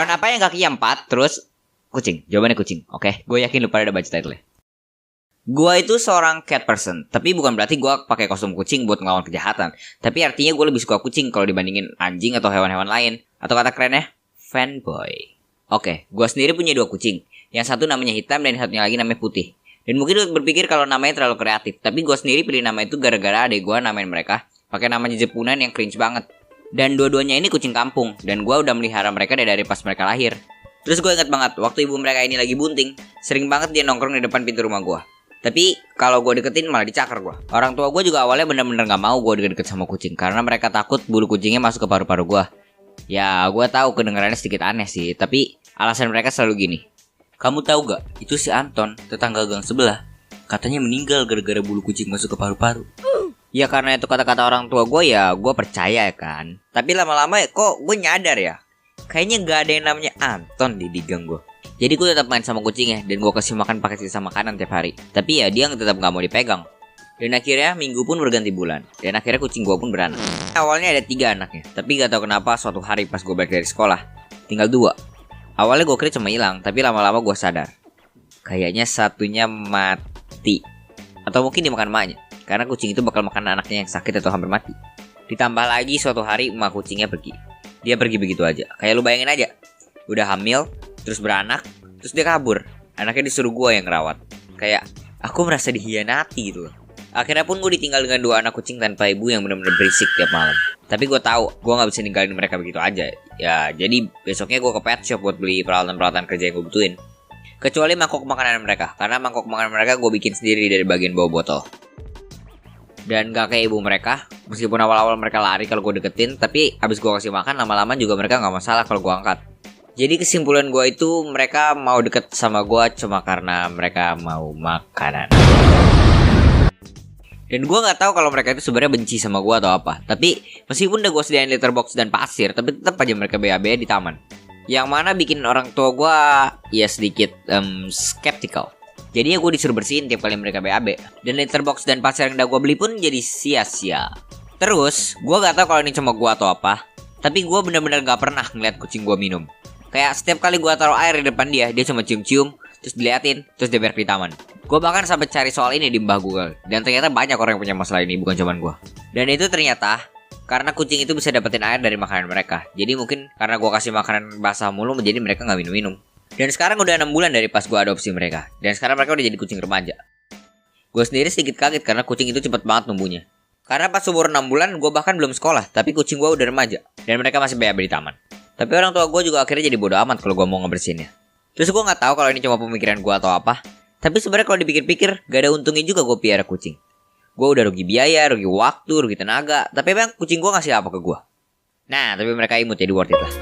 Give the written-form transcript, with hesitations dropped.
Hewan apa yang kakinya 4 terus kucing? Jawabannya kucing. Oke, gue yakin lu pada udah baca title-nya. Gue itu seorang cat person, tapi bukan berarti gue pakai kostum kucing buat ngelawan kejahatan. Tapi artinya gue lebih suka kucing kalau dibandingin anjing atau hewan-hewan lain. Atau kata kerennya, fanboy. Oke, gue sendiri punya 2 kucing. Yang satu namanya hitam dan yang satunya lagi namanya putih. Dan mungkin lu berpikir kalau namanya terlalu kreatif. Tapi gue sendiri pilih nama itu gara-gara adek gue namain mereka pakai nama jejepunan yang cringe banget. Dan dua-duanya ini kucing kampung. Dan gue udah melihara mereka dari pas mereka lahir. Terus gue ingat banget waktu ibu mereka ini lagi bunting, sering banget dia nongkrong di depan pintu rumah gue. Tapi kalau gue deketin malah dicakar gue. Orang tua gue juga awalnya bener-bener gak mau gue deket-deket sama kucing karena mereka takut bulu kucingnya masuk ke paru-paru gue. Ya gue tahu kedengarannya sedikit aneh sih, tapi alasan mereka selalu gini. Kamu tahu gak, itu si Anton, tetangga gang sebelah, katanya meninggal gara-gara bulu kucing masuk ke paru-paru. Ya karena itu kata-kata orang tua gue ya gue percaya kan. Tapi lama-lama ya kok gue nyadar ya, kayaknya gak ada yang namanya Anton di gang gue. Jadi gue tetap main sama kucingnya dan gue kasih makan pakai sisa makanan tiap hari. Tapi ya dia tetap gak mau dipegang. Dan akhirnya minggu pun berganti bulan. Dan akhirnya kucing gue pun beranak. Awalnya ada 3 anaknya, tapi gak tahu kenapa suatu hari pas gue balik dari sekolah tinggal 2. Awalnya gue kira cuma hilang, tapi lama-lama gue sadar kayaknya satunya mati. Atau mungkin dimakan emaknya, karena kucing itu bakal makan anaknya yang sakit atau hampir mati. Ditambah lagi suatu hari emak kucingnya pergi. Dia pergi begitu aja, kayak lu bayangin aja. Udah hamil, terus beranak, terus dia kabur. Anaknya disuruh gue yang ngerawat. Kayak aku merasa dihianati gitu loh. Akhirnya pun gue ditinggal dengan 2 anak kucing tanpa ibu yang benar-benar berisik tiap malam. Tapi gue tahu gue gak bisa ninggalin mereka begitu aja. Ya jadi besoknya gue ke pet shop buat beli peralatan-peralatan kerja yang gue butuhin. Kecuali mangkok makanan mereka, karena mangkok makanan mereka gue bikin sendiri dari bagian bawah botol. Dan gak kayak ibu mereka, meskipun awal-awal mereka lari kalau gue deketin, tapi abis gue kasih makan lama-lama juga mereka gak masalah kalau gue angkat. Jadi kesimpulan gue itu mereka mau deket sama gue cuma karena mereka mau makanan. Dan gue gak tahu kalau mereka itu sebenarnya benci sama gue atau apa. Tapi meskipun udah gue sediain litter box dan pasir, tapi tetap aja mereka BAB di taman. Yang mana bikin orang tua gue ya sedikit skeptical. Jadinya gue disuruh bersihin tiap kali mereka BAB. Dan litter box dan pasir yang udah gue beli pun jadi sia-sia. Terus gue gak tahu kalau ini cuma gue atau apa, tapi gue bener-bener gak pernah ngeliat kucing gue minum. Kayak setiap kali gue taruh air di depan dia cuma cium-cium, terus diliatin, terus dia berak di taman. Gue bahkan sampai cari soal ini di Mbah Google. Dan ternyata banyak orang yang punya masalah ini, bukan cuma gue. Dan itu ternyata karena kucing itu bisa dapetin air dari makanan mereka. Jadi mungkin karena gue kasih makanan basah mulu, jadi mereka gak minum-minum. Dan sekarang udah 6 bulan dari pas gue adopsi mereka. Dan sekarang mereka udah jadi kucing remaja. Gue sendiri sedikit kaget karena kucing itu cepet banget numbuhnya. Karena pas umur 6 bulan gue bahkan belum sekolah, tapi kucing gue udah remaja. Dan mereka masih BAB di taman. Tapi orang tua gue juga akhirnya jadi bodo amat kalau gue mau ngebersihinnya. Terus gue gak tahu kalau ini cuma pemikiran gue atau apa. Tapi sebenarnya kalau dipikir-pikir gak ada untungnya juga gue piara kucing. Gue udah rugi biaya, rugi waktu, rugi tenaga. Tapi emang kucing gue ngasih apa ke gue? Nah, tapi mereka imut jadi worth it lah.